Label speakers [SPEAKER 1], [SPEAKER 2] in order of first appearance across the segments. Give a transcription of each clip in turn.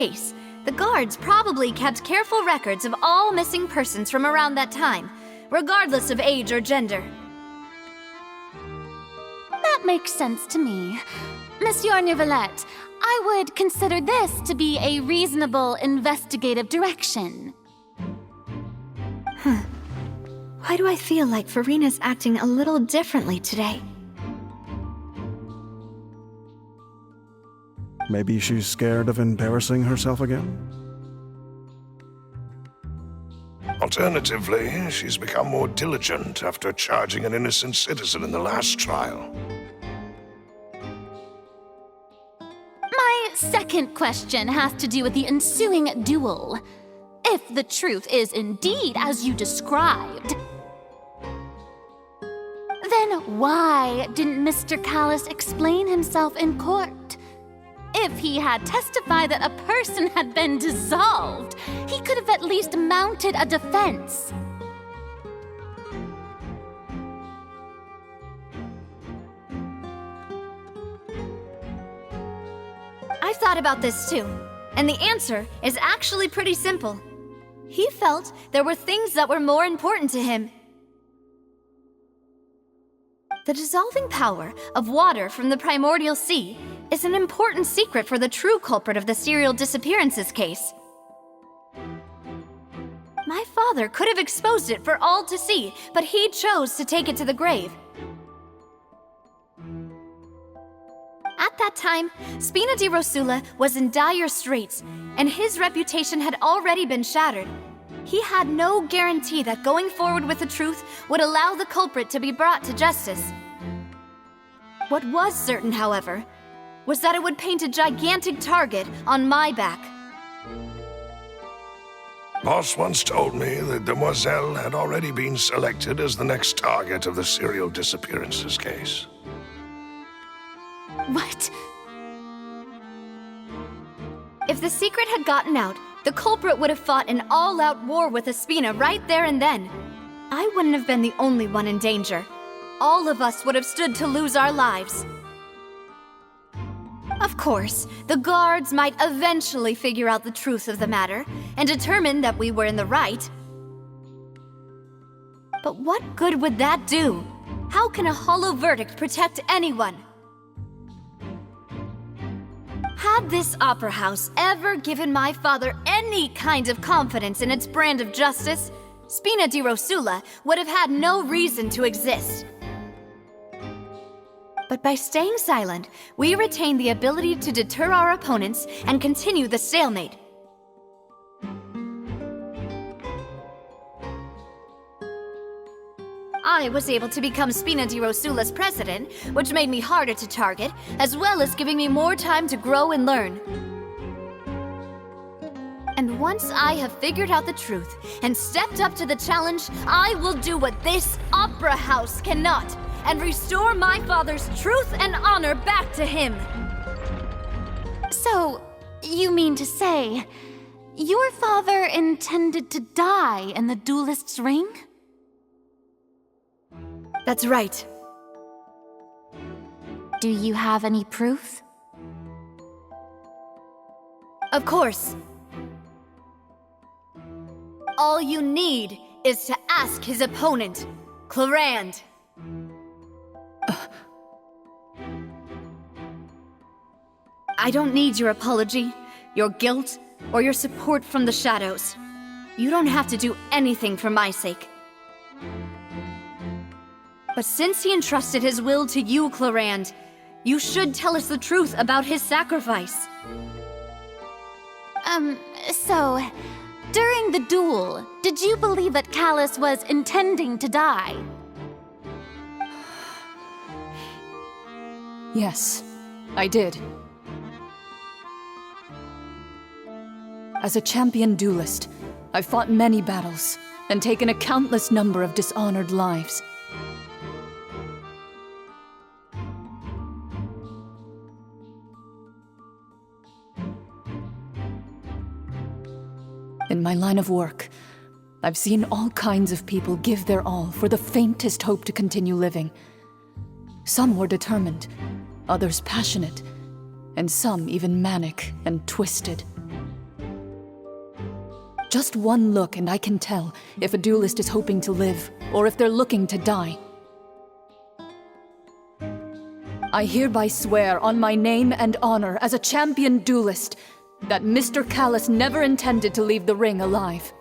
[SPEAKER 1] case, the guards probably kept careful records of all missing persons from around that time, regardless of age or gender.
[SPEAKER 2] That makes sense to me. Monsieur Neuvillette, I would consider this to be a reasonable investigative direction.
[SPEAKER 1] Why do I feel like Farina's acting a little differently today?
[SPEAKER 3] Maybe she's scared of embarrassing herself again?
[SPEAKER 4] Alternatively, she's become more diligent after charging an innocent citizen in the last trial.
[SPEAKER 2] My second question has to do with the ensuing duel. If the truth is indeed as you described, then why didn't Mr. Callis explain himself in court? If he had testified that a person had been dissolved, he could have at least mounted a defense.
[SPEAKER 1] I've thought about this too, and the answer is actually pretty simple. He felt there were things that were more important to him. The dissolving power of water from the primordial sea is an important secret for the true culprit of the serial disappearances case. My father could have exposed it for all to see, but he chose to take it to the grave. At that time, Spina di Rosula was in dire straits, and his reputation had already been shattered. He had no guarantee that going forward with the truth would allow the culprit to be brought to justice. What was certain, however, was that it would paint a gigantic target on my back.
[SPEAKER 4] Boss once told me that Demoiselle had already been selected as the next target of the serial disappearances case.
[SPEAKER 2] What?
[SPEAKER 1] If the secret had gotten out, the culprit would have fought an all-out war with Espina right there and then. I wouldn't have been the only one in danger. All of us would have stood to lose our lives. Of course, the guards might eventually figure out the truth of the matter and determine that we were in the right. But what good would that do? How can a hollow verdict protect anyone? Had this opera house ever given my father any kind of confidence in its brand of justice, Spina di Rosula would have had no reason to exist. But by staying silent, we retain the ability to deter our opponents and continue the stalemate. I was able to become Spina di Rosula's president, which made me harder to target, as well as giving me more time to grow and learn. And once I have figured out the truth and stepped up to the challenge, I will do what this opera house cannot, and restore my father's truth and honor back to him.
[SPEAKER 2] So, you mean to say, your father intended to die in the duelist's ring?
[SPEAKER 1] That's right.
[SPEAKER 2] Do you have any proof?
[SPEAKER 1] Of course. All you need is to ask his opponent, Clarand. I don't need your apology, your guilt, or your support from the shadows. You don't have to do anything for my sake. But since he entrusted his will to you, Clarand, you should tell us the truth about his sacrifice.
[SPEAKER 2] So, during the duel, did you believe that Callis was intending to die?
[SPEAKER 5] Yes, I did. As a champion duelist, I've fought many battles and taken a countless number of dishonored lives. In my line of work, I've seen all kinds of people give their all for the faintest hope to continue living. Some were determined, others passionate, and some even manic and twisted. Just one look and I can tell if a duelist is hoping to live, or if they're looking to die. I hereby swear on my name and honor as a champion duelist that Mr. Callus never intended to leave the ring alive.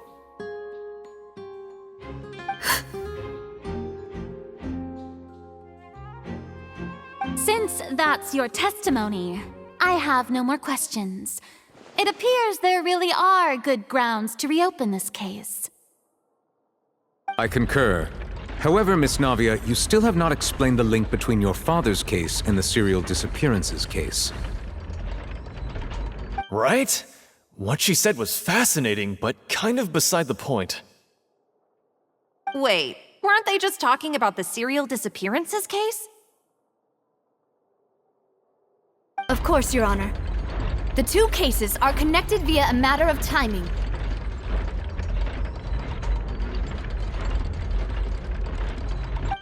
[SPEAKER 2] Since that's your testimony, I have no more questions. It appears there really are good grounds to reopen this case.
[SPEAKER 6] I concur. However, Miss Navia, you still have not explained the link between your father's case and the serial disappearances case.
[SPEAKER 7] Right? What she said was fascinating, but kind of beside the point.
[SPEAKER 8] Wait, weren't they just talking about the serial disappearances case?
[SPEAKER 1] Of course, Your Honor. The two cases are connected via a matter of timing.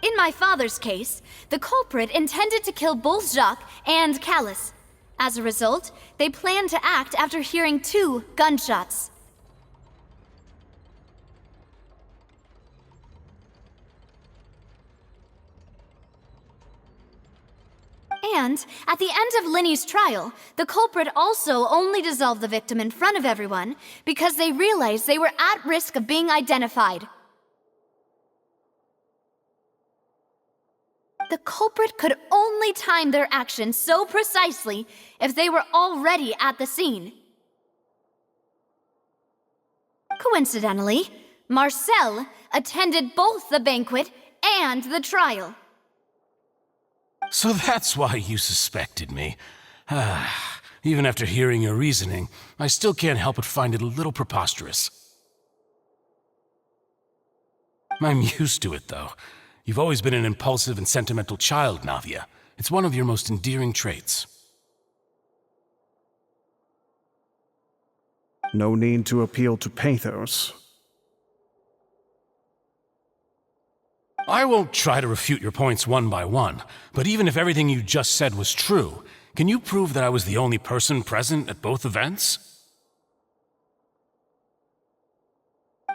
[SPEAKER 1] In my father's case, the culprit intended to kill both Jacques and Callus. As a result, they planned to act after hearing 2 gunshots. And at the end of Linny's trial, the culprit also only dissolved the victim in front of everyone because they realized they were at risk of being identified. The culprit could only time their actions so precisely if they were already at the scene. Coincidentally, Marcel attended both the banquet and the trial.
[SPEAKER 9] So that's why you suspected me. Even after hearing your reasoning, I still can't help but find it a little preposterous. I'm used to it, though. You've always been an impulsive and sentimental child, Navia. It's one of your most endearing traits.
[SPEAKER 3] No need to appeal to pathos.
[SPEAKER 9] I won't try to refute your points one by one, but even if everything you just said was true, can you prove that I was the only person present at both events?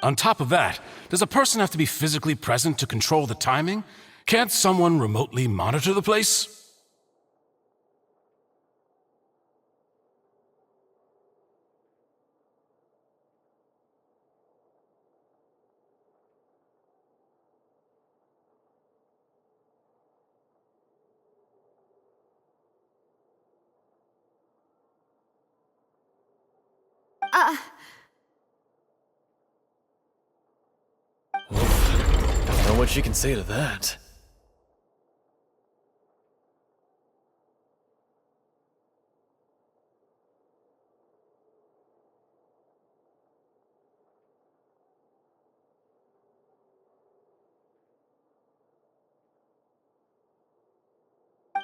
[SPEAKER 9] On top of that, does a person have to be physically present to control the timing? Can't someone remotely monitor the place?
[SPEAKER 7] Don't know what she can say to that.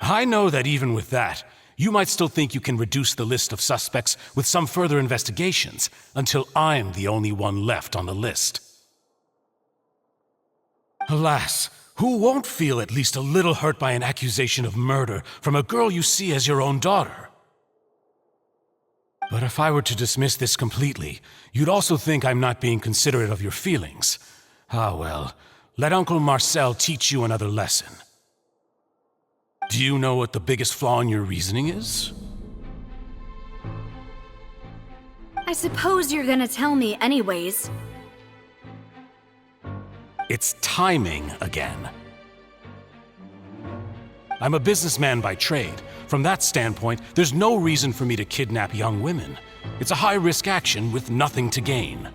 [SPEAKER 9] I know that even with that, you might still think you can reduce the list of suspects with some further investigations, until I'm the only one left on the list. Alas, who won't feel at least a little hurt by an accusation of murder from a girl you see as your own daughter? But if I were to dismiss this completely, you'd also think I'm not being considerate of your feelings. Ah well, let Uncle Marcel teach you another lesson. Do you know what the biggest flaw in your reasoning is?
[SPEAKER 1] I suppose you're gonna tell me anyways.
[SPEAKER 9] It's timing again. I'm a businessman by trade. From that standpoint, there's no reason for me to kidnap young women. It's a high-risk action with nothing to gain.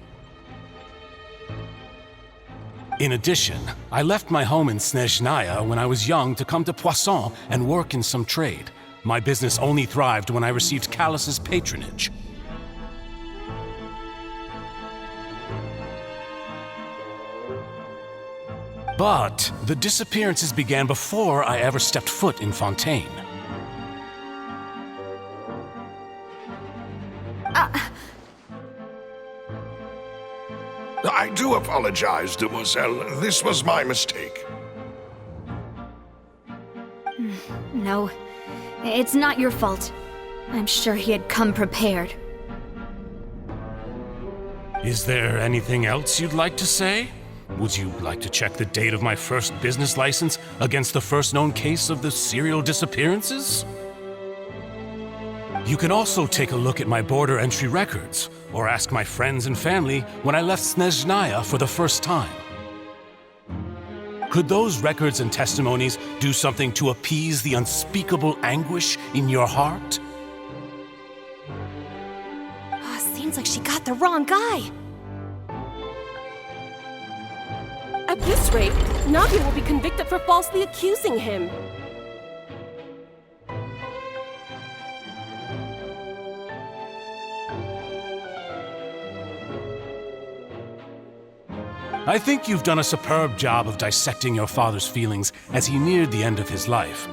[SPEAKER 9] In addition, I left my home in Snezhnaya when I was young to come to Poisson and work in some trade. My business only thrived when I received Callus's patronage. But the disappearances began before I ever stepped foot in Fontaine.
[SPEAKER 4] I do apologize, demoiselle. This was my mistake.
[SPEAKER 1] No, it's not your fault. I'm sure he had come prepared.
[SPEAKER 9] Is there anything else you'd like to say? Would you like to check the date of my first business license against the first known case of the serial disappearances? You can also take a look at my border entry records, or ask my friends and family when I left Snezhnaya for the first time. Could those records and testimonies do something to appease the unspeakable anguish in your heart?
[SPEAKER 8] Seems like she got the wrong guy.
[SPEAKER 10] At this rate, Navi will be convicted for falsely accusing him.
[SPEAKER 9] I think you've done a superb job of dissecting your father's feelings as he neared the end of his life.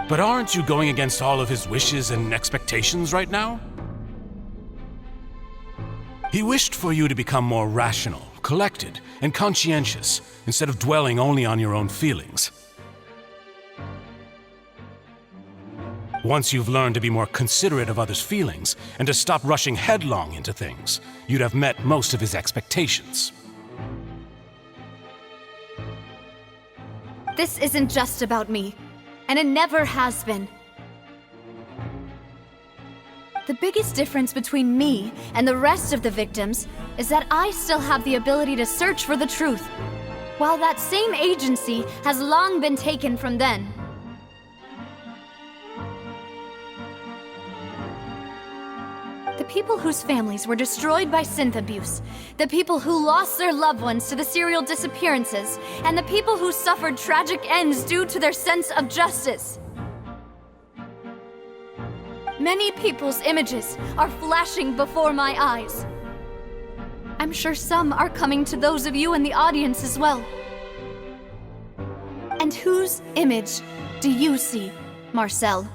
[SPEAKER 9] But aren't you going against all of his wishes and expectations right now? He wished for you to become more rational, collected, and conscientious, instead of dwelling only on your own feelings. Once you've learned to be more considerate of others' feelings, and to stop rushing headlong into things, you'd have met most of his expectations.
[SPEAKER 1] This isn't just about me, and it never has been. The biggest difference between me and the rest of the victims is that I still have the ability to search for the truth, while that same agency has long been taken from them. The people whose families were destroyed by synth abuse, the people who lost their loved ones to the serial disappearances, and the people who suffered tragic ends due to their sense of justice. Many people's images are flashing before my eyes. I'm sure some are coming to those of you in the audience as well. And whose image do you see, Marcel?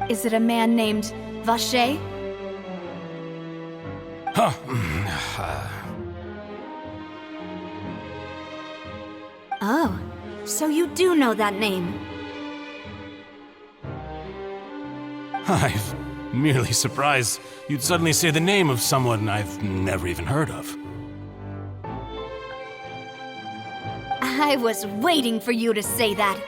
[SPEAKER 1] Is it a man named Vacher? Oh, so you do know that name.
[SPEAKER 9] I'm merely surprised you'd suddenly say the name of someone I've never even heard of.
[SPEAKER 1] I was waiting for you to say that.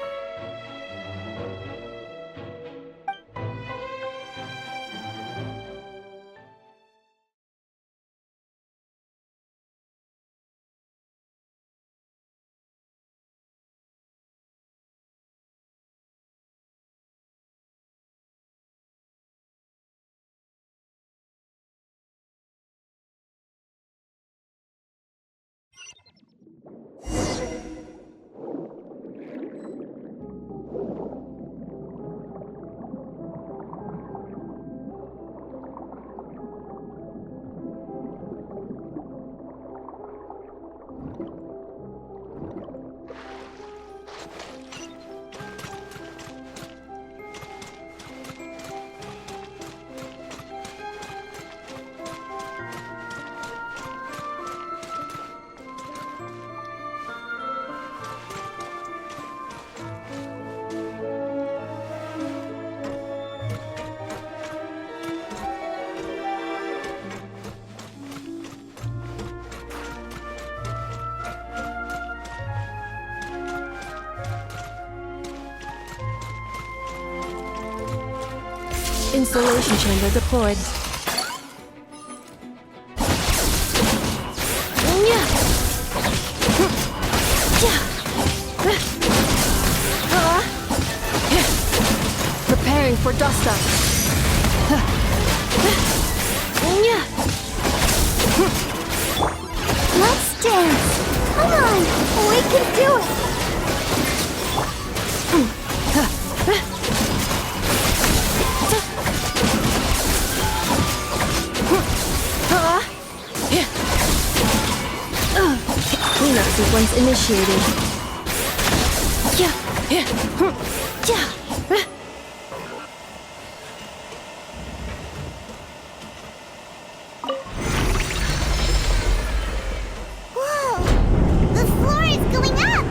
[SPEAKER 10] Installation chamber deployed. Preparing for dust up.
[SPEAKER 2] Let's dance! Come on! We can do it!
[SPEAKER 10] Cleanup sequence initiated.
[SPEAKER 2] Whoa! The floor is going up!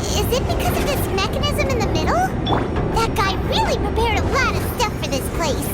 [SPEAKER 2] Is it because of this
[SPEAKER 11] mechanism in the middle? That guy really prepared a lot of stuff for this place.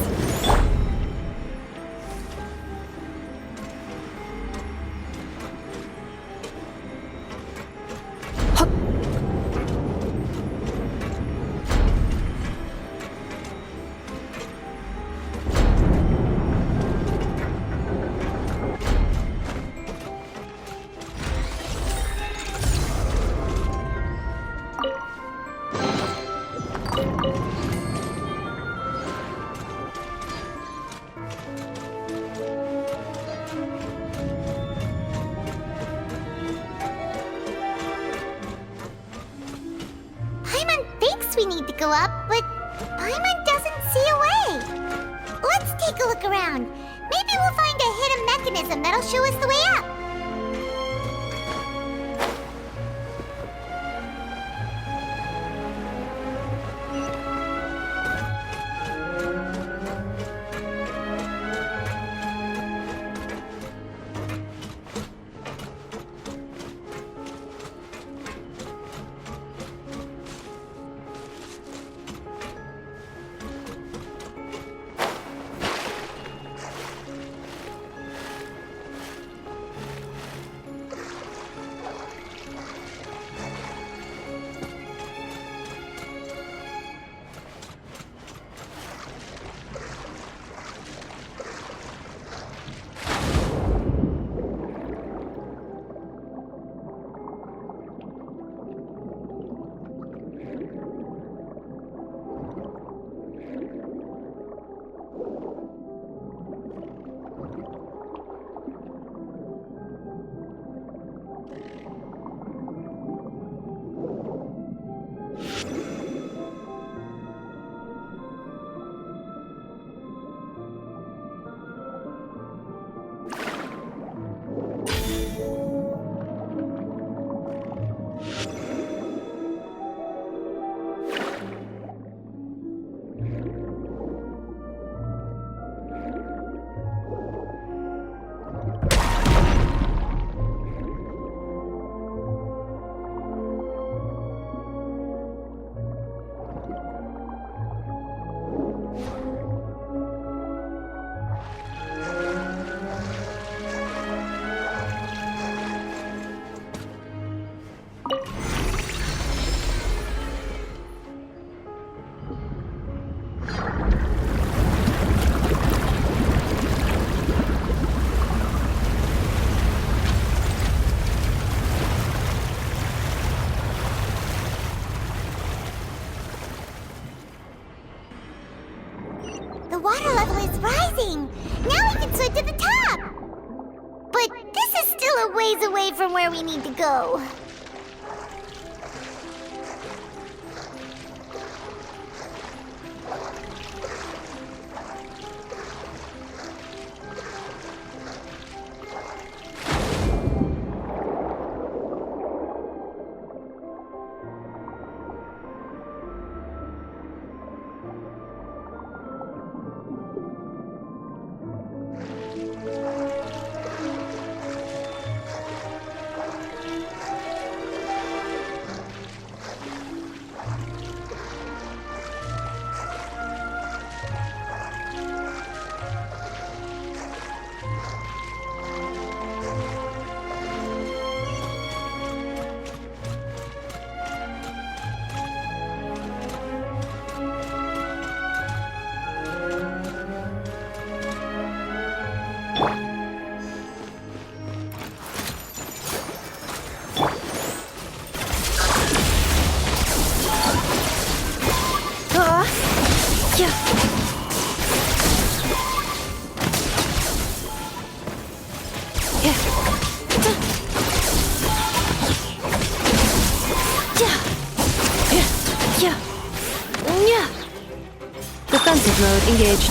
[SPEAKER 11] We need to go up, but Paimon doesn't see a way. Let's take a look around. Maybe we'll find a hidden mechanism that'll show us the way up. The water level is rising! Now we can swim to the top! But this is still a ways away from where we need to go.
[SPEAKER 10] Defensive mode engaged.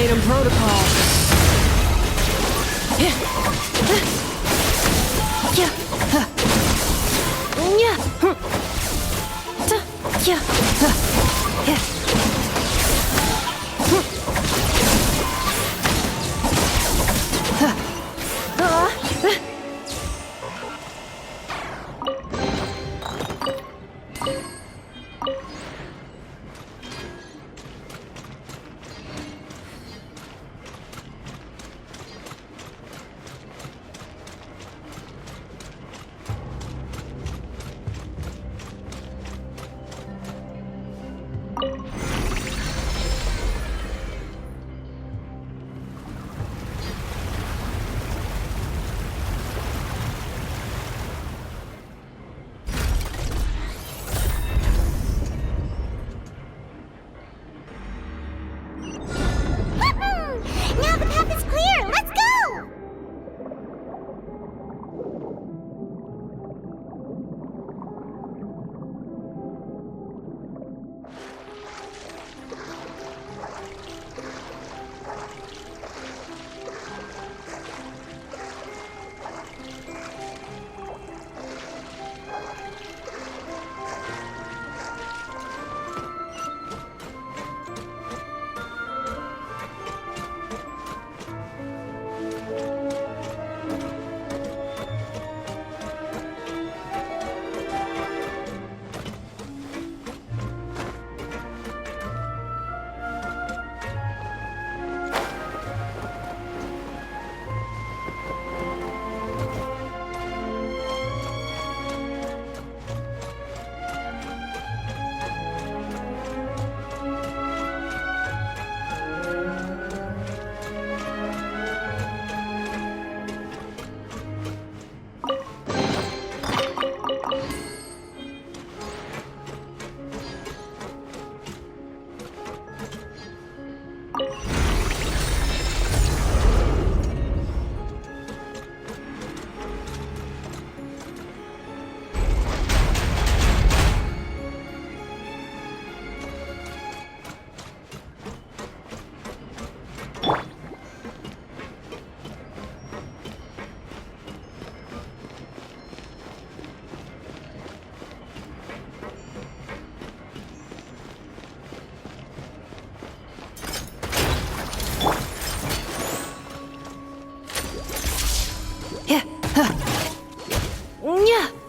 [SPEAKER 10] Ultimatum Protocol.
[SPEAKER 11] Now the path is clear! Let's go!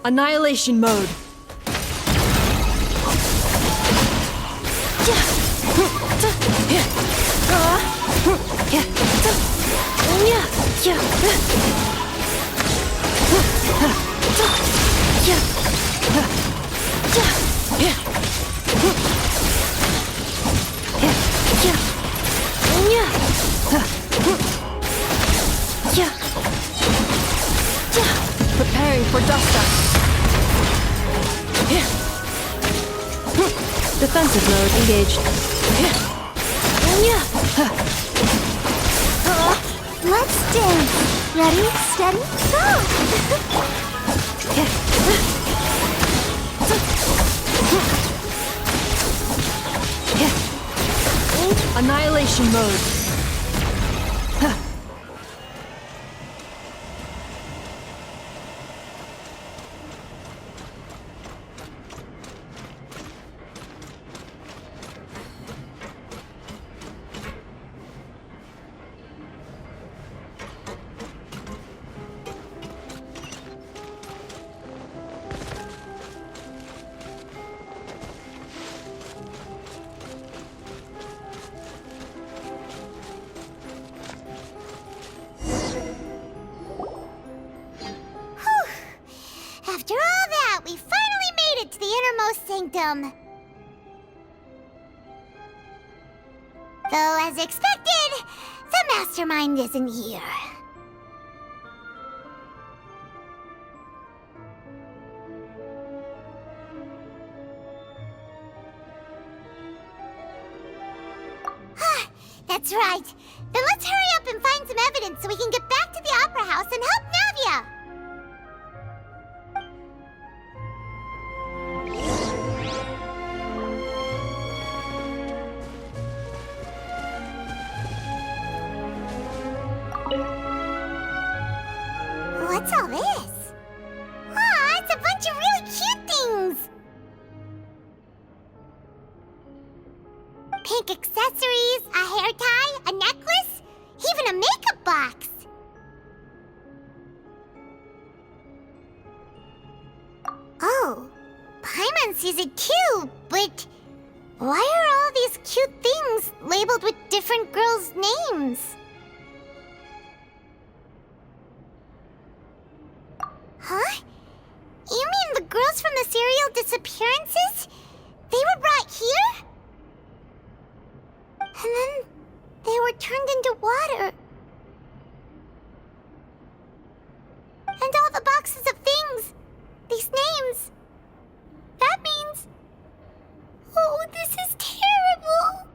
[SPEAKER 11] Annihilation mode. Preparing for dust-up. Defensive mode engaged. Let's dance. Ready, steady, go!
[SPEAKER 10] Annihilation mode.
[SPEAKER 11] After all that, we finally made it to the innermost sanctum. Though, as expected, the mastermind isn't here. That's right. Then let's hurry up and find some evidence so we can get back to the Opera House and help Navia. What's all this? Aw, it's a bunch of really cute things! Pink accessories, a hair tie, a necklace, even a makeup box. Oh, Paimon sees it too, but why are all these cute things labeled with different girls' names? Huh? You mean the girls from the serial disappearances? They were brought here? And then they were turned into water. And all the boxes of things, these names. That means... Oh, this is terrible!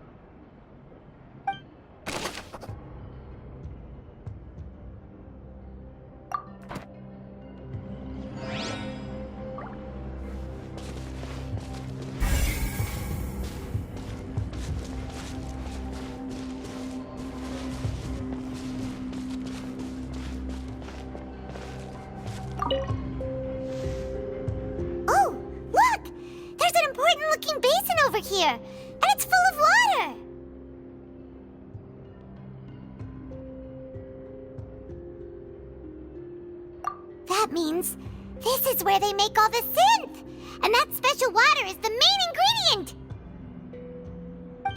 [SPEAKER 11] Oh, look! There's an important-looking basin over here, and it's full of water! That means this is where they make all the synth! And that special water is the main ingredient!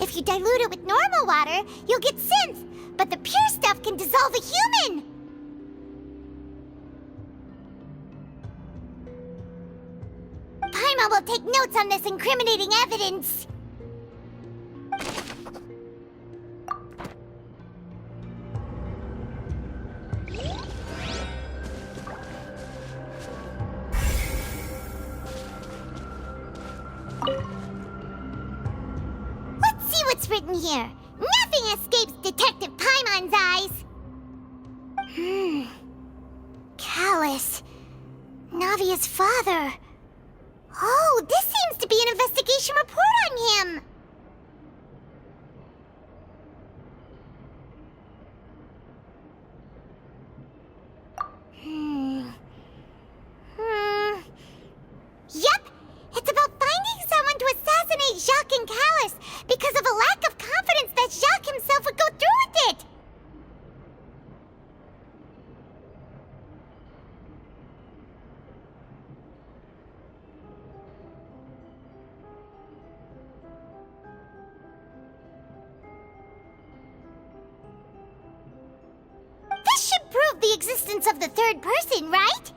[SPEAKER 11] If you dilute it with normal water, you'll get synth, but the pure stuff can dissolve a human! Paimon will take notes on this incriminating evidence. Let's see what's written here. Nothing escapes Detective Paimon's eyes. Callus. Navia's father. Oh, this seems to be an investigation report on him. Yep, it's about finding someone to assassinate Jacques and Callus because of a lack of confidence that Jacques himself would go through with it. This should prove the existence of the third person, right?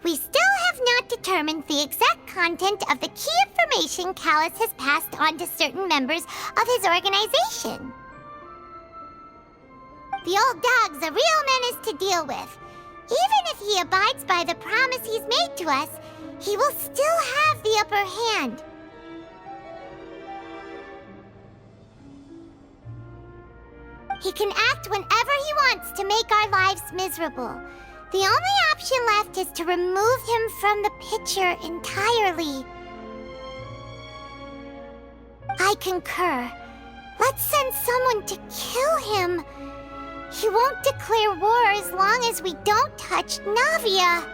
[SPEAKER 11] We still have not determined the exact content of the key information Callus has passed on to certain members of his organization. The old dog's a real menace to deal with. Even if he abides by the promise he's made to us, he will still have the upper hand. He can act whenever he wants to make our lives miserable. The only option left is to remove him from the picture entirely. I concur. Let's send someone to kill him. He won't declare war as long as we don't touch Navia.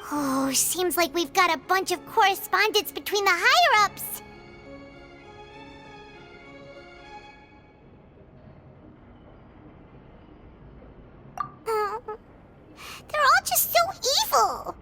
[SPEAKER 11] Oh, seems like we've got a bunch of correspondence between the higher-ups. They're all just so evil.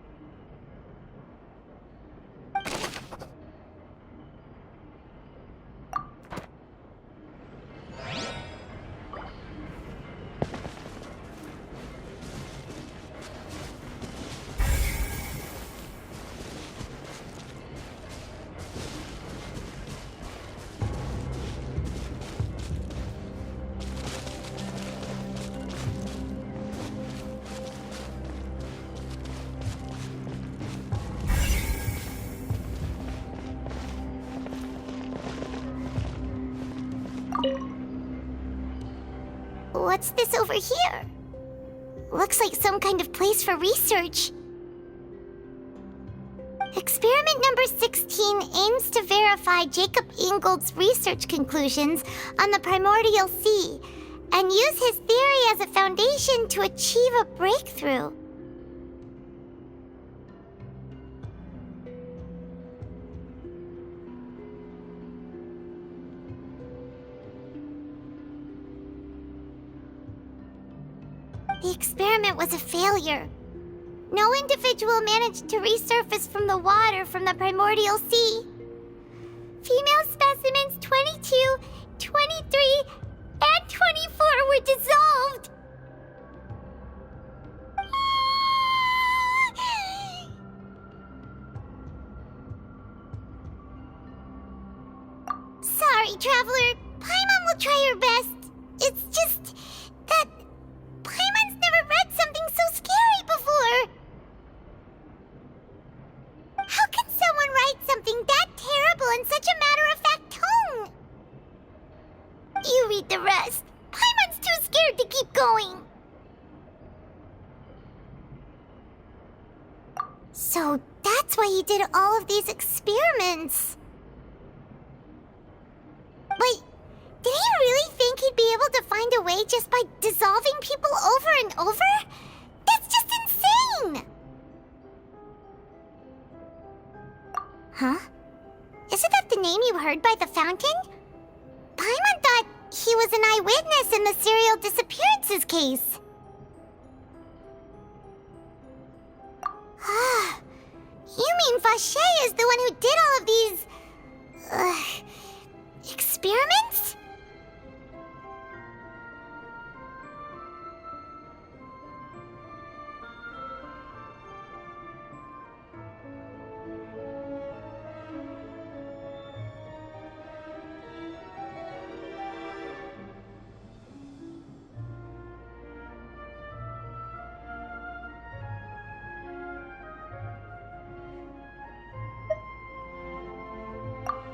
[SPEAKER 11] What's this over here? Looks like some kind of place for research. Experiment number 16 aims to verify Jacob Ingold's research conclusions on the primordial sea and use his theory as a foundation to achieve a breakthrough. The experiment was a failure. No individual managed to resurface from the water from the primordial sea. Female specimens 22, 23, and 24 were dissolved. Sorry, Traveler. Paimon will try her best. It's just that Paimon's never read something so scary before. How can someone write something that terrible in such a matter-of-fact tone? You read the rest. Paimon's too scared to keep going. So that's why he did all of these experiments. Wait, did he really think he'd be able to find a way just by dissolving people over and over? That's just insane! Huh? Isn't that the name you heard by the fountain? Paimon thought he was an eyewitness in the serial disappearances case. You mean Vache is the one who did all of these... experiments?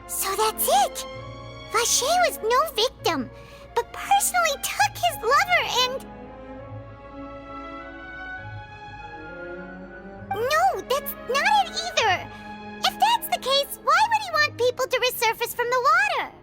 [SPEAKER 11] So that's it! Vache was no victim, but personally took his lover and... No, that's not it either! If that's the case, why would he want people to resurface from the water?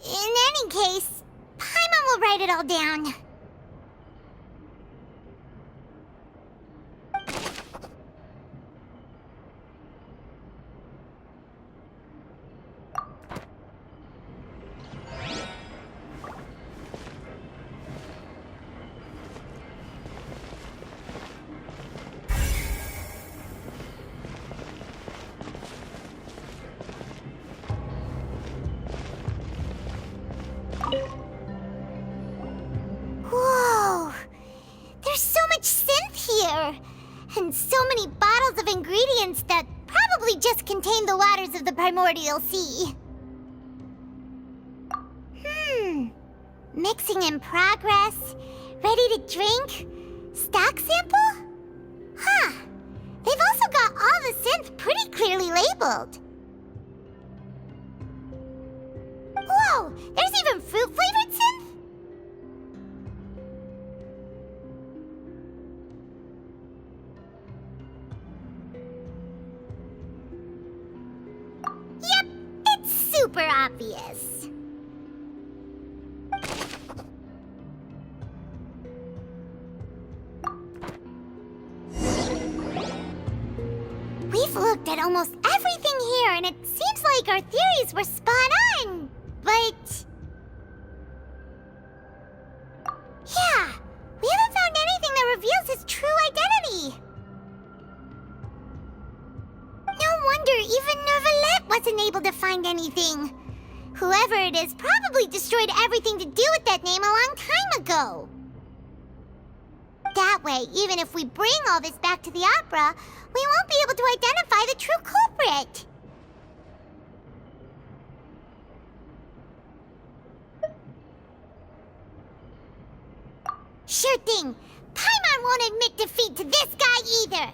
[SPEAKER 11] In any case, Paimon will write it all down. Whoa! There's so much synth here! And so many bottles of ingredients that probably just contain the waters of the primordial sea. Mixing in progress, ready to drink, stock sample? Huh. They've also got all the synth pretty clearly labeled. Whoa! There's even fruit-flavored synth? Yep, it's super obvious. We've looked at almost everything here, and it seems like our theories were spot on. But... yeah, we haven't found anything that reveals his true identity. No wonder even Nervalette wasn't able to find anything. Whoever it is probably destroyed everything to do with that name a long time ago. That way, even if we bring all this back to the opera, we won't be able to identify the true culprit. Sure thing. Paimon won't admit defeat to this guy either.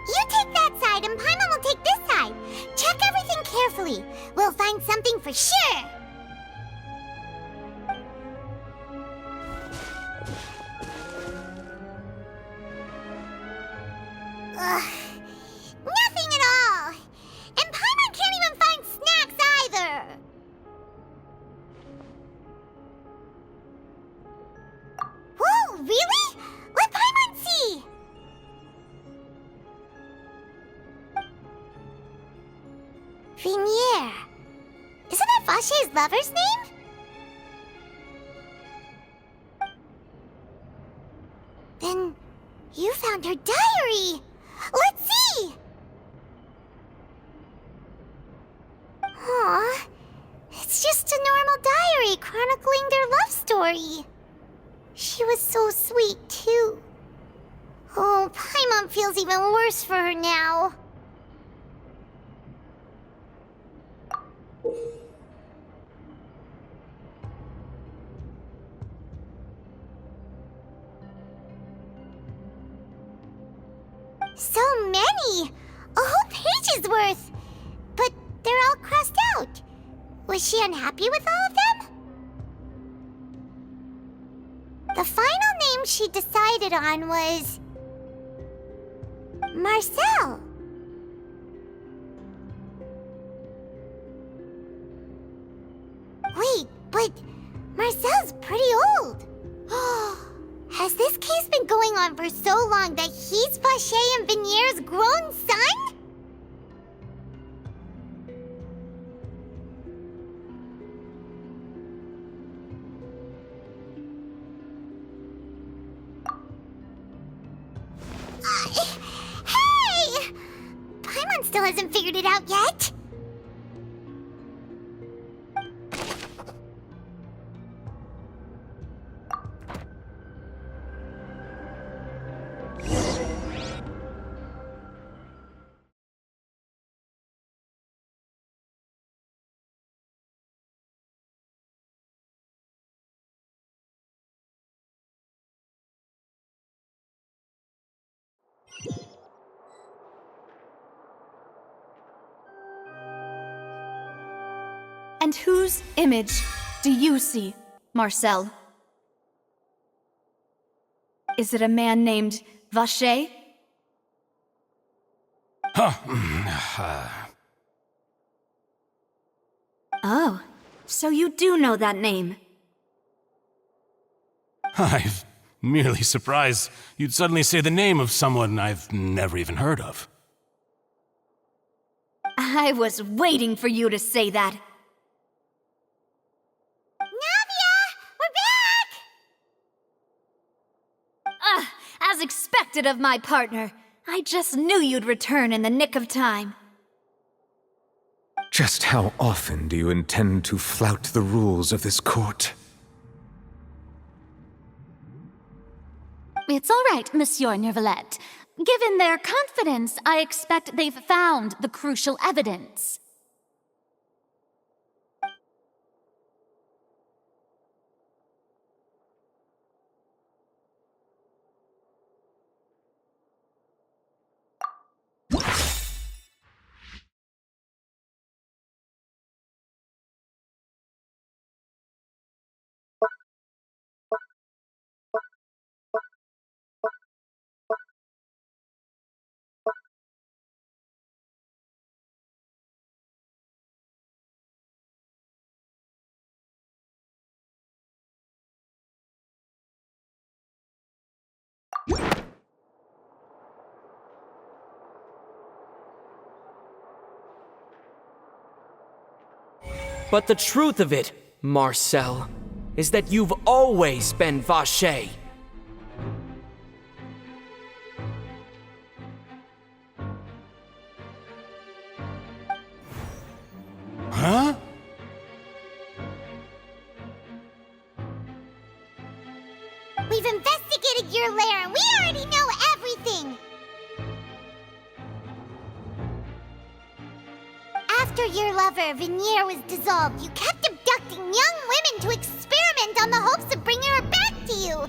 [SPEAKER 11] You take that side and Paimon will take this side. Check everything carefully. We'll find something for sure. Ugh. Nothing at all. And Paimon can't even find snacks either. Whoa, really? Let Paimon see. Vinier. Isn't that Vache's lover's name? Then you found her diary. Let's see. Aw, it's just a normal diary chronicling their love story. She was so sweet, too. Oh, Paimon feels even worse for her now. So many! A whole page's worth! But they're all crossed out. Was she unhappy with all of them? The final name she decided on was... Marcel. Wait, but Marcel's pretty old. Has this case been going on for so long that he's Vache and Vinier's grown son? Hey! Paimon still hasn't figured it out yet.
[SPEAKER 1] And whose image do you see, Marcel? Is it a man named Vache? Oh, so you do know that name.
[SPEAKER 9] I'm merely surprised you'd suddenly say the name of someone I've never even heard of.
[SPEAKER 1] I was waiting for you to say that.
[SPEAKER 11] Navia! We're back!
[SPEAKER 1] As expected of my partner. I just knew you'd return in the nick of time.
[SPEAKER 6] Just how often do you intend to flout the rules of this court?
[SPEAKER 2] It's all right, Monsieur Nervalette. Given their confidence, I expect they've found the crucial evidence.
[SPEAKER 12] But the truth of it, Marcel, is that you've always been Vacher.
[SPEAKER 9] Huh?
[SPEAKER 11] We've investigated your lair and we already know everything! After your lover, Veneer, was dissolved, you kept abducting young women to experiment on the hopes of bringing her back to you!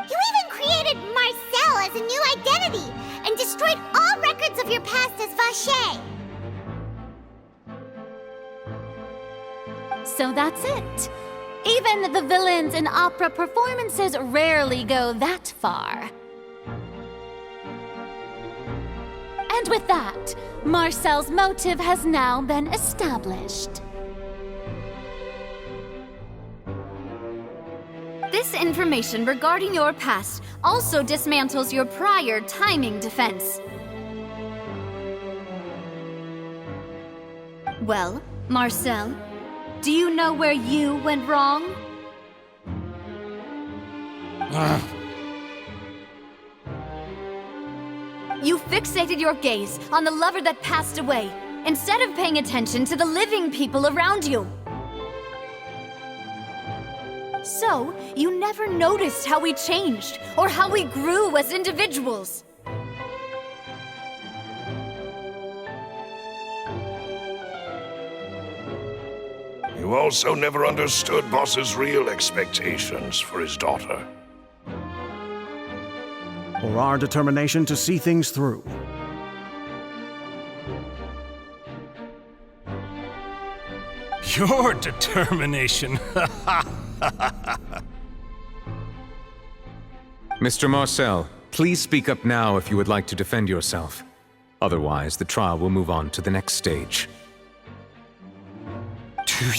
[SPEAKER 11] You even created Marcel as a new identity and destroyed all records of your past as Vacher!
[SPEAKER 2] So that's it. Even the villains in opera performances rarely go that far. And with that, Marcel's motive has now been established.
[SPEAKER 1] This information regarding your past also dismantles your prior timing defense. Well, Marcel, do you know where you went wrong? You fixated your gaze on the lover that passed away, instead of paying attention to the living people around you. So, you never noticed how we changed, or how we grew as individuals.
[SPEAKER 4] You also never understood Boss's real expectations for his daughter.
[SPEAKER 3] Or our determination to see things through.
[SPEAKER 9] Your determination.
[SPEAKER 6] Mr. Marcel, please speak up now if you would like to defend yourself. Otherwise, the trial will move on to the next stage.
[SPEAKER 9] Do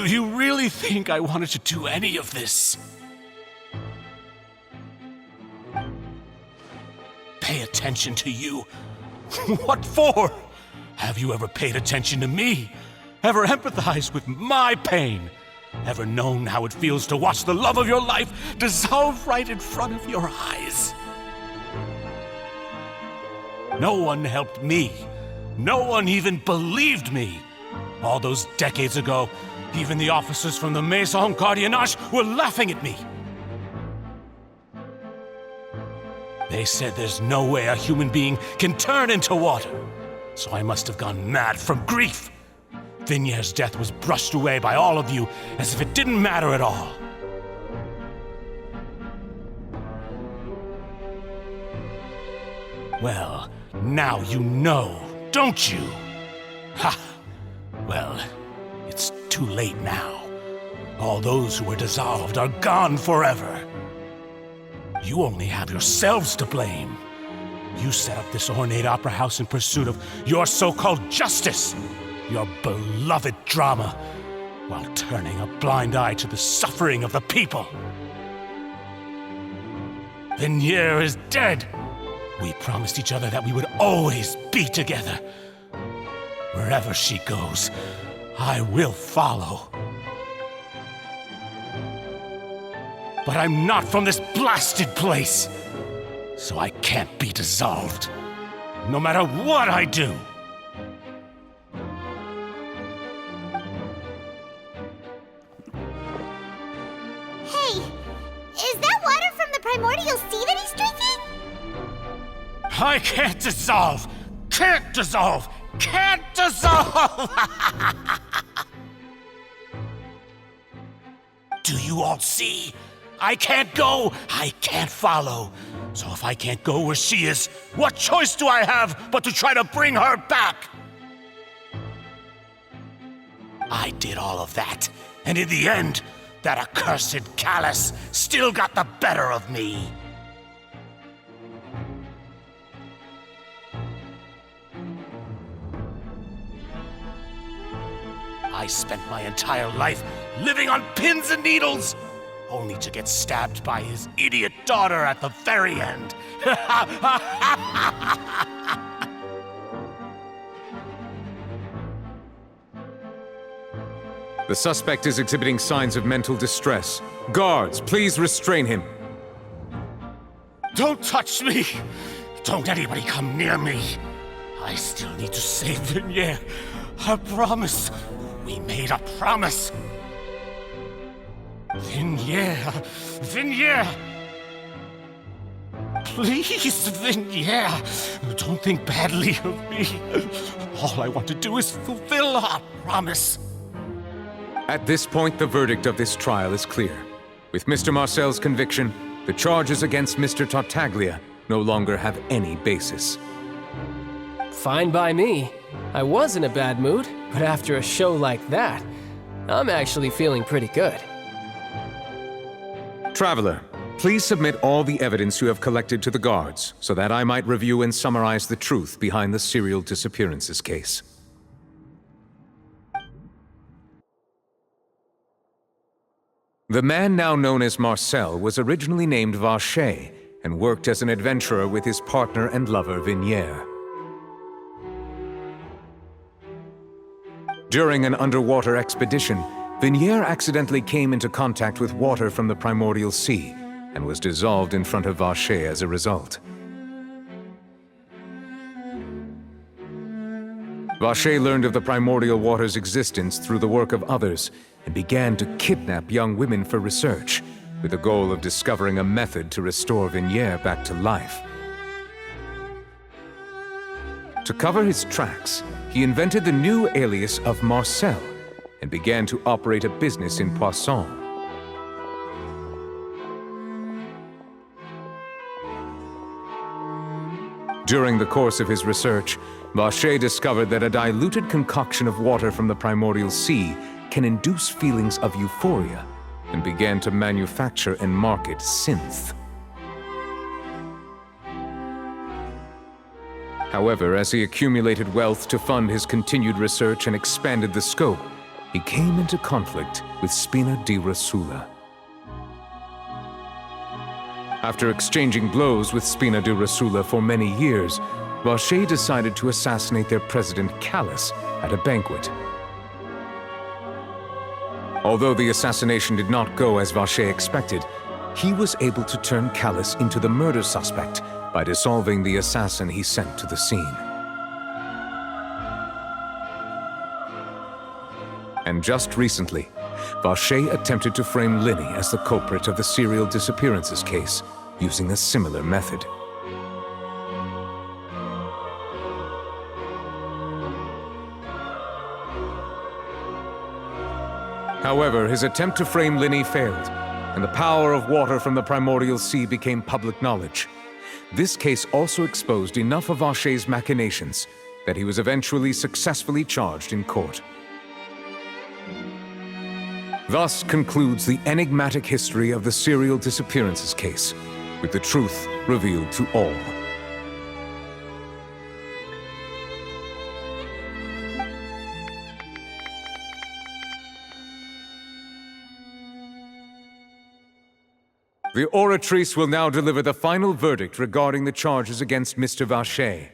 [SPEAKER 9] you really think I wanted to do any of this? Pay attention to you? What for? Have you ever paid attention to me? Ever empathized with my pain? Ever known how it feels to watch the love of your life dissolve right in front of your eyes? No one helped me. No one even believed me. All those decades ago, even the officers from the Maison Gardiennage were laughing at me. They said there's no way a human being can turn into water. So I must have gone mad from grief. Vignere's death was brushed away by all of you as if it didn't matter at all. Well, now you know, don't you? Ha! Well, it's too late now. All those who were dissolved are gone forever. You only have yourselves to blame. You set up this ornate opera house in pursuit of your so-called justice, your beloved drama, while turning a blind eye to the suffering of the people. Veneer is dead. We promised each other that we would always be together. Wherever she goes, I will follow. But I'm not from this blasted place, so I can't be dissolved, no matter what I do.
[SPEAKER 11] Hey, is that water from the primordial sea that he's drinking?
[SPEAKER 9] I can't dissolve! Can't dissolve! Can't dissolve! Do you all see? I can't go! I can't follow! So if I can't go where she is, what choice do I have but to try to bring her back? I did all of that, and in the end, that accursed Callus still got the better of me. I spent my entire life living on pins and needles, only to get stabbed by his idiot daughter at the very end.
[SPEAKER 6] The suspect is exhibiting signs of mental distress. Guards, please restrain him.
[SPEAKER 9] Don't touch me! Don't anybody come near me! I still need to save Vignere. A promise. We made a promise. Vignere! Vignere! Please, Vignere! Don't think badly of me. All I want to do is fulfill our promise.
[SPEAKER 6] At this point, the verdict of this trial is clear. With Mr. Marcel's conviction, the charges against Mr. Tartaglia no longer have any basis.
[SPEAKER 13] Fine by me. I was in a bad mood, but after a show like that, I'm actually feeling pretty good.
[SPEAKER 6] Traveler, please submit all the evidence you have collected to the guards, so that I might review and summarize the truth behind the serial disappearances case. The man now known as Marcel was originally named Vacher and worked as an adventurer with his partner and lover Vignere. During an underwater expedition, Vignere accidentally came into contact with water from the primordial sea and was dissolved in front of Vacher as a result. Vacher learned of the primordial water's existence through the work of others and began to kidnap young women for research, with the goal of discovering a method to restore Vignere back to life. To cover his tracks, he invented the new alias of Marcel and began to operate a business in Poisson. During the course of his research, Vacher discovered that a diluted concoction of water from the primordial sea can induce feelings of euphoria, and began to manufacture and market synth. However, as he accumulated wealth to fund his continued research and expanded the scope, he came into conflict with Spina di Rosula. After exchanging blows with Spina di Rosula for many years, Vacher decided to assassinate their president Callus at a banquet. Although the assassination did not go as Vacher expected, he was able to turn Callus into the murder suspect by dissolving the assassin he sent to the scene. And just recently, Vacher attempted to frame Linny as the culprit of the serial disappearances case, using a similar method. However, his attempt to frame Linny failed, and the power of water from the primordial sea became public knowledge. This case also exposed enough of Vacher's machinations that he was eventually successfully charged in court. Thus concludes the enigmatic history of the serial disappearances case, with the truth revealed to all. The Oratrice will now deliver the final verdict regarding the charges against Mr. Vacher.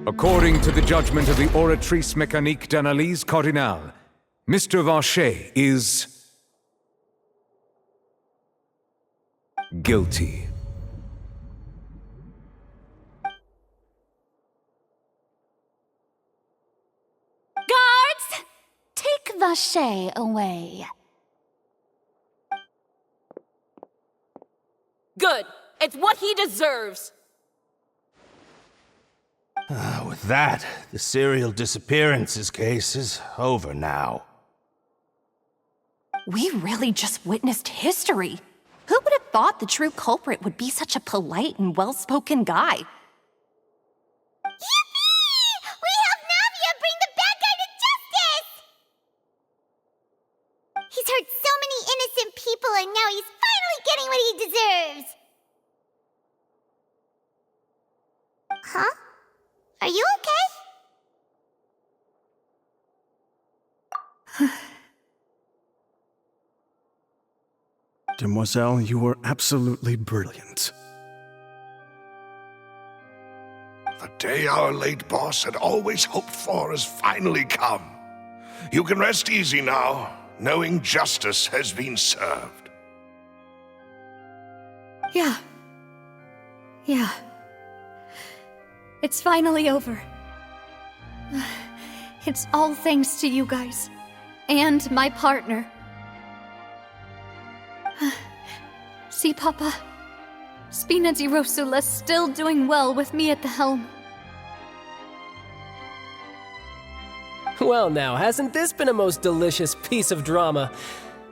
[SPEAKER 6] According to the judgment of the Oratrice Mécanique d'Analyse Cardinale, Mr. Vacher is guilty.
[SPEAKER 2] Guards! Take Vacher away.
[SPEAKER 10] Good. It's what he deserves.
[SPEAKER 14] With that, the serial disappearances case is over now.
[SPEAKER 8] We really just witnessed history. Who would have thought the true culprit would be such a polite and well-spoken guy?
[SPEAKER 11] Yippee! We helped Navia bring the bad guy to justice! and now he's finally getting what he deserves! Huh? Are you okay?
[SPEAKER 3] Demoiselle, you were absolutely brilliant.
[SPEAKER 4] The day our late boss had always hoped for has finally come. You can rest easy now, knowing justice has been served.
[SPEAKER 1] Yeah. It's finally over. It's all thanks to you guys. And my partner. See, Papa? Spina di Rosula's still doing well with me at the helm.
[SPEAKER 13] Well now, hasn't this been a most delicious piece of drama?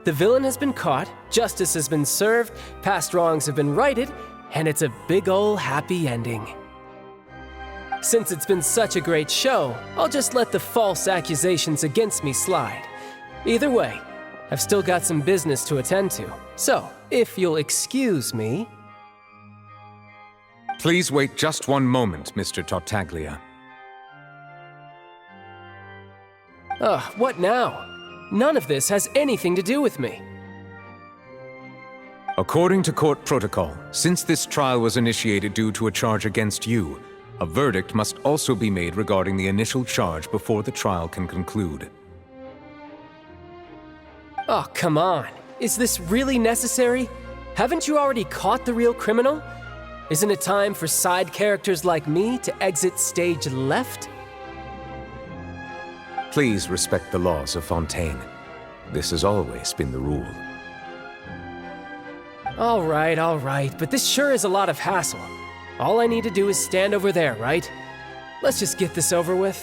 [SPEAKER 13] The villain has been caught, justice has been served, past wrongs have been righted, and it's a big ol' happy ending. Since it's been such a great show, I'll just let the false accusations against me slide. Either way, I've still got some business to attend to, so if you'll excuse me...
[SPEAKER 6] Please wait just one moment, Mr. Tartaglia.
[SPEAKER 13] What now? None of this has anything to do with me.
[SPEAKER 6] According to court protocol, since this trial was initiated due to a charge against you, a verdict must also be made regarding the initial charge before the trial can conclude.
[SPEAKER 13] Oh, come on. Is this really necessary? Haven't you already caught the real criminal? Isn't it time for side characters like me to exit stage left?
[SPEAKER 6] Please respect the laws of Fontaine. This has always been the rule.
[SPEAKER 13] All right, but this sure is a lot of hassle. All I need to do is stand over there, right? Let's just get this over with.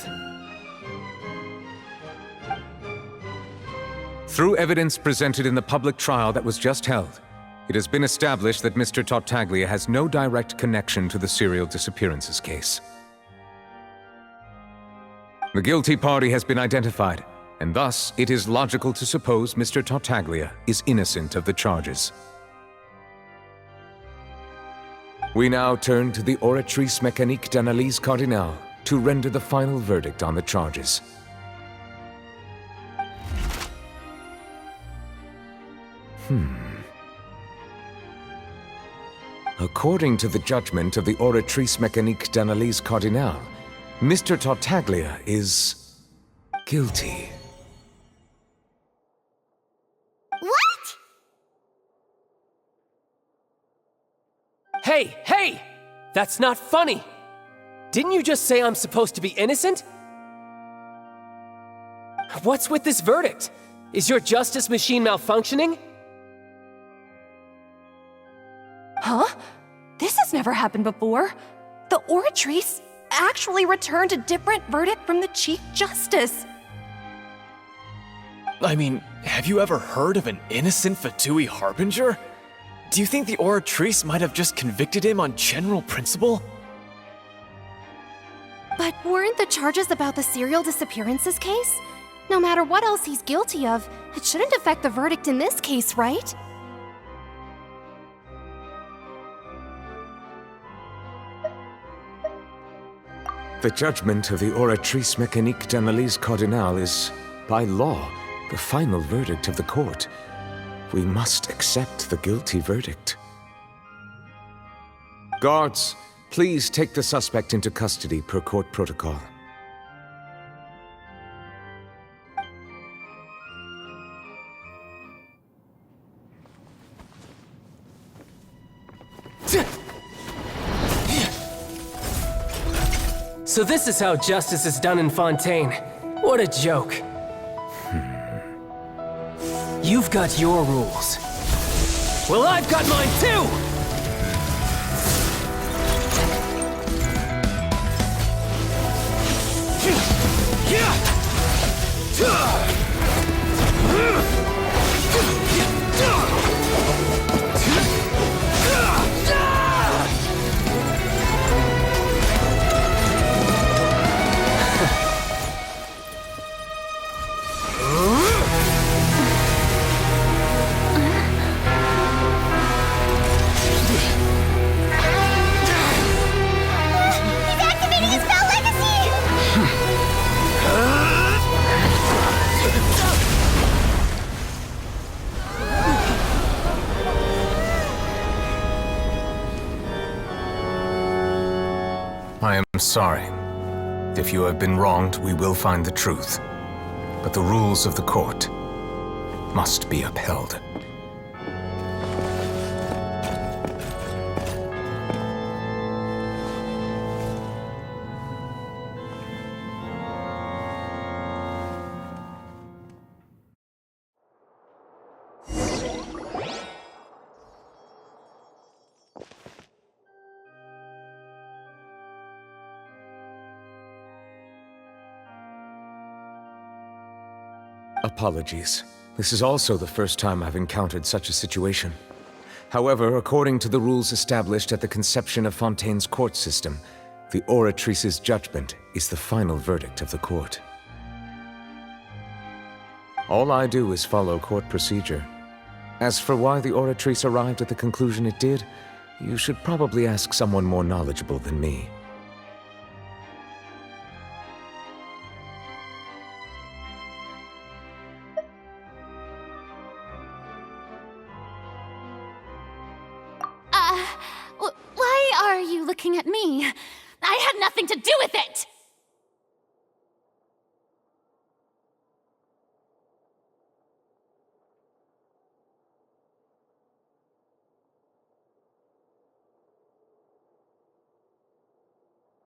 [SPEAKER 6] Through evidence presented in the public trial that was just held, it has been established that Mr. Tartaglia has no direct connection to the serial disappearances case. The guilty party has been identified, and thus it is logical to suppose Mr. Tartaglia is innocent of the charges. We now turn to the Oratrice Mécanique d'Analyse Cardinale to render the final verdict on the charges. According to the judgment of the Oratrice Mécanique d'Analyse Cardinale, Mr. Tartaglia is guilty.
[SPEAKER 11] What?
[SPEAKER 13] Hey! That's not funny! Didn't you just say I'm supposed to be innocent? What's with this verdict? Is your justice machine malfunctioning?
[SPEAKER 8] Huh? This has never happened before. The Oratrice actually returned a different verdict from the Chief Justice.
[SPEAKER 7] I mean, have you ever heard of an innocent Fatui Harbinger? Do you think the Oratrice might have just convicted him on general principle?
[SPEAKER 8] But weren't the charges about the serial disappearances case? No matter what else he's guilty of, it shouldn't affect the verdict in this case, right?
[SPEAKER 6] The judgment of the Oratrice Mécanique d'Analyse Cardinale is, by law, the final verdict of the court. We must accept the guilty verdict. Guards, please take the suspect into custody per court protocol.
[SPEAKER 13] So this is how justice is done in Fontaine. What a joke. You've got your rules. Well, I've got mine too!
[SPEAKER 6] I am sorry. If you have been wronged, we will find the truth. But the rules of the court must be upheld. Apologies. This is also the first time I've encountered such a situation. However, according to the rules established at the conception of Fontaine's court system, the Oratrice's judgment is the final verdict of the court. All I do is follow court procedure. As for why the Oratrice arrived at the conclusion it did, you should probably ask someone more knowledgeable than me.
[SPEAKER 2] Why are you looking at me? I had nothing to do with it!